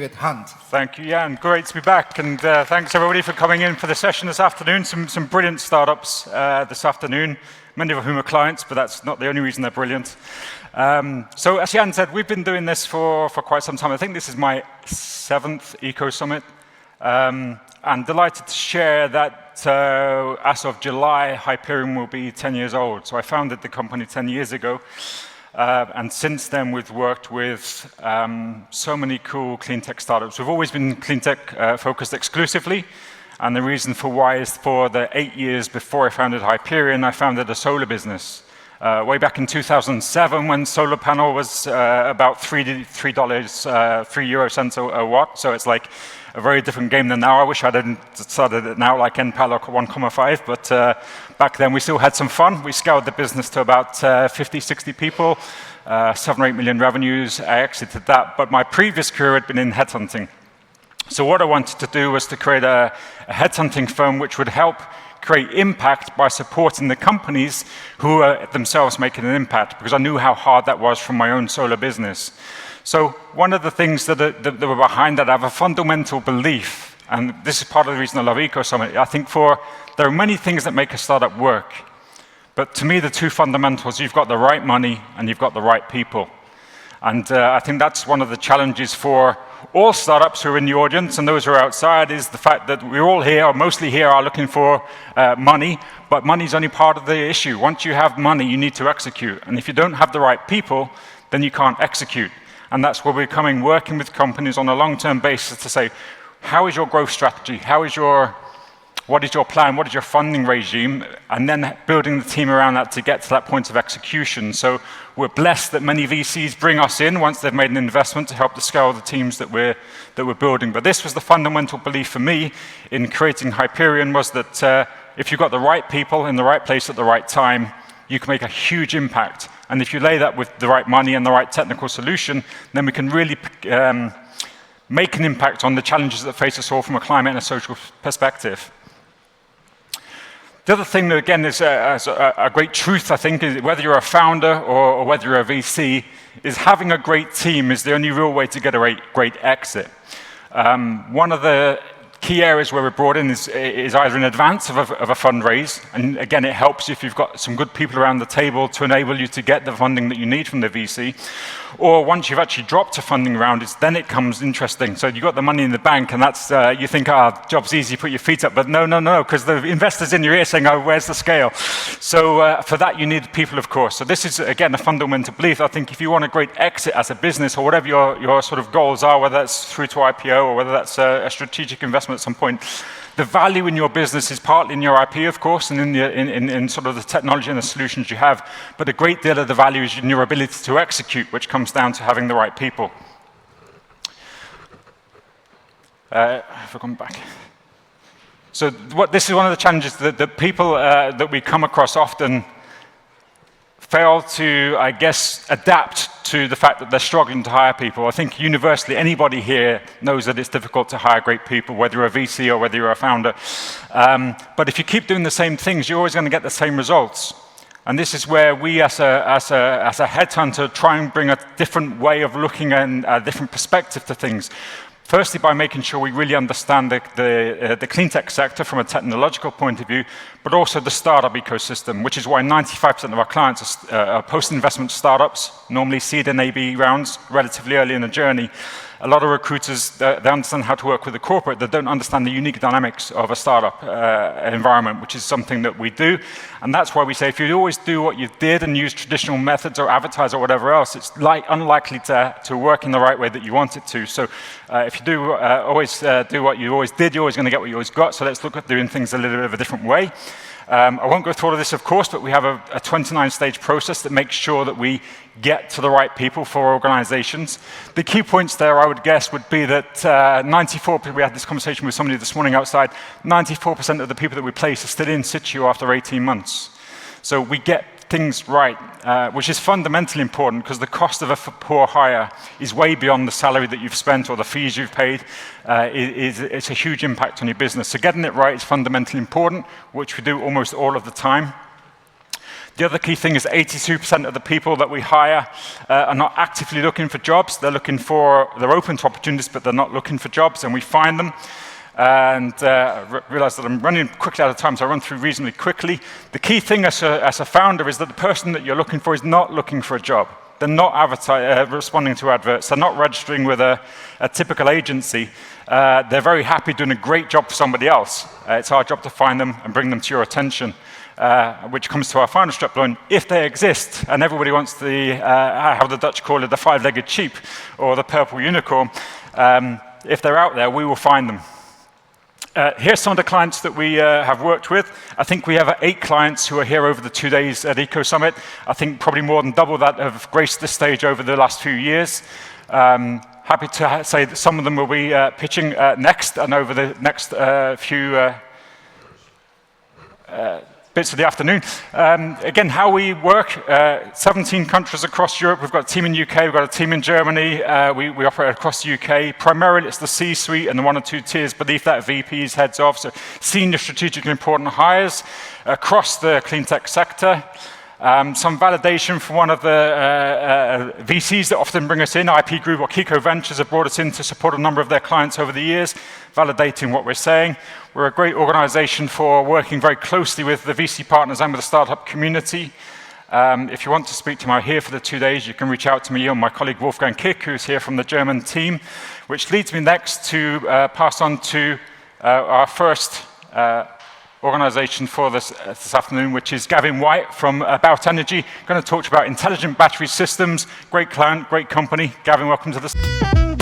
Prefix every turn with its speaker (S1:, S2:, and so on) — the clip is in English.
S1: David Hunt.
S2: Thank you, Jan. Great to be back, and thanks everybody for coming in for the session this afternoon. Some brilliant startups this afternoon, many of whom are clients, but that's not the only reason they're brilliant. So as Jan said, we've been doing this for quite some time. I think this is my 7th Ecosummit. I'm delighted to share that as of July, Hyperion will be 10 years old. So I founded the company 10 years ago. And since then, we've worked with so many cool clean tech startups. We've always been clean tech focused exclusively. And the reason for why is for the 8 years before I founded Hyperion, I founded a solar business. Way back in 2007, when solar panel was about €3 a watt. So it's like a very different game than now. I wish I hadn't started it now like NPAL or 1.5, but back then we still had some fun. We scaled the business to about 50, 60 people, 7 or 8 million revenues. I exited that, but my previous career had been in headhunting. So what I wanted to do was to create a headhunting firm which would help create impact by supporting the companies who are themselves making an impact, because I knew how hard that was from my own solar business. So one of the things that were behind that, I have a fundamental belief, and this is part of the reason I love Ecosummit. I think there are many things that make a startup work, but to me the two fundamentals, you've got the right money and you've got the right people. And I think that's one of the challenges for all startups who are in the audience and those who are outside, is the fact that we're all here, or mostly here, are looking for money, but money is only part of the issue. Once you have money, you need to execute. And if you don't have the right people, then you can't execute. And that's where we're working with companies on a long-term basis to say, how is your growth strategy? What is your plan? What is your funding regime? And then building the team around that to get to that point of execution. So we're blessed that many VCs bring us in once they've made an investment to help to scale the teams that we're building. But this was the fundamental belief for me in creating Hyperion, was that if you've got the right people in the right place at the right time, you can make a huge impact. And if you lay that with the right money and the right technical solution, then we can really make an impact on the challenges that face us all from a climate and a social perspective. The other thing that, again, is a great truth, I think, is whether you're a founder or whether you're a VC, is having a great team is the only real way to get a great exit. One of the key areas where we're brought in is either in advance of a fundraise, and again, it helps if you've got some good people around the table to enable you to get the funding that you need from the VC, or once you've actually dropped a funding round, then it comes interesting. So you've got the money in the bank, and that's, you think, job's easy, put your feet up, but no, because the investor's in your ear saying, oh, where's the scale? So for that, you need people, of course. So this is, again, a fundamental belief. I think if you want a great exit as a business, or whatever your sort of goals are, whether that's through to IPO or whether that's a strategic investment at some point, the value in your business is partly in your IP, of course, and in sort of the technology and the solutions you have, but a great deal of the value is in your ability to execute, which comes down to having the right people. If I come back. So this is one of the challenges that people that we come across often fail to, I guess, adapt to the fact that they're struggling to hire people. I think universally, anybody here knows that it's difficult to hire great people, whether you're a VC or whether you're a founder. But if you keep doing the same things, you're always going to get the same results. And this is where we, as a headhunter, try and bring a different way of looking and a different perspective to things. Firstly, by making sure we really understand the clean tech sector from a technological point of view, but also the startup ecosystem, which is why 95% of our clients are post-investment startups, normally seed and AB rounds, relatively early in the journey. A lot of recruiters, they understand how to work with a corporate, they don't understand the unique dynamics of a startup environment, which is something that we do. And that's why we say, if you always do what you did and use traditional methods or advertise or whatever else, it's unlikely to work in the right way that you want it to. So if you do always do what you always did, you're always going to get what you always got. So let's look at doing things a little bit of a different way. I won't go through all of this, of course, but we have a 29-stage process that makes sure that we get to the right people for organizations. The key points there, I would guess, would be that 94%, we had this conversation with somebody this morning outside, 94% of the people that we place are still in situ after 18 months. So we get things right, which is fundamentally important, because the cost of a poor hire is way beyond the salary that you've spent or the fees you've paid. It's a huge impact on your business. So getting it right is fundamentally important, which we do almost all of the time. The other key thing is 82% of the people that we hire are not actively looking for jobs. They're open to opportunities, but they're not looking for jobs, and we find them. And realize that I'm running quickly out of time, so I'll run through reasonably quickly. The key thing as a founder is that the person that you're looking for is not looking for a job. They're not responding to adverts. They're not registering with a typical agency. They're very happy doing a great job for somebody else. It's our job to find them and bring them to your attention, which comes to our final step line. If they exist, and everybody wants how the Dutch call it, the five-legged sheep or the purple unicorn, if they're out there, we will find them. Here's some of the clients that we have worked with. I think we have 8 clients who are here over the 2 days at Ecosummit. I think probably more than double that have graced this stage over the last few years. Happy to say that some of them will be pitching next and over the next few bits of the afternoon. Again, how we work, 17 countries across Europe. We've got a team in UK, we've got a team in Germany. We operate across the UK. Primarily, it's the C-suite and the 1 or 2 tiers beneath that, VPs, heads of, so senior strategically important hires across the clean tech sector. Some validation from one of the VCs that often bring us in, IP Group or Kiko Ventures, have brought us in to support a number of their clients over the years, validating what we're saying. We're a great organization for working very closely with the VC partners and with the startup community. If you want to speak to me here for the 2 days, you can reach out to me or my colleague Wolfgang Kick, who's here from the German team, which leads me next to pass on to our first organization for this afternoon, which is Gavin White from About Energy. Going to talk about intelligent battery systems. Great client, great company. Gavin, welcome to the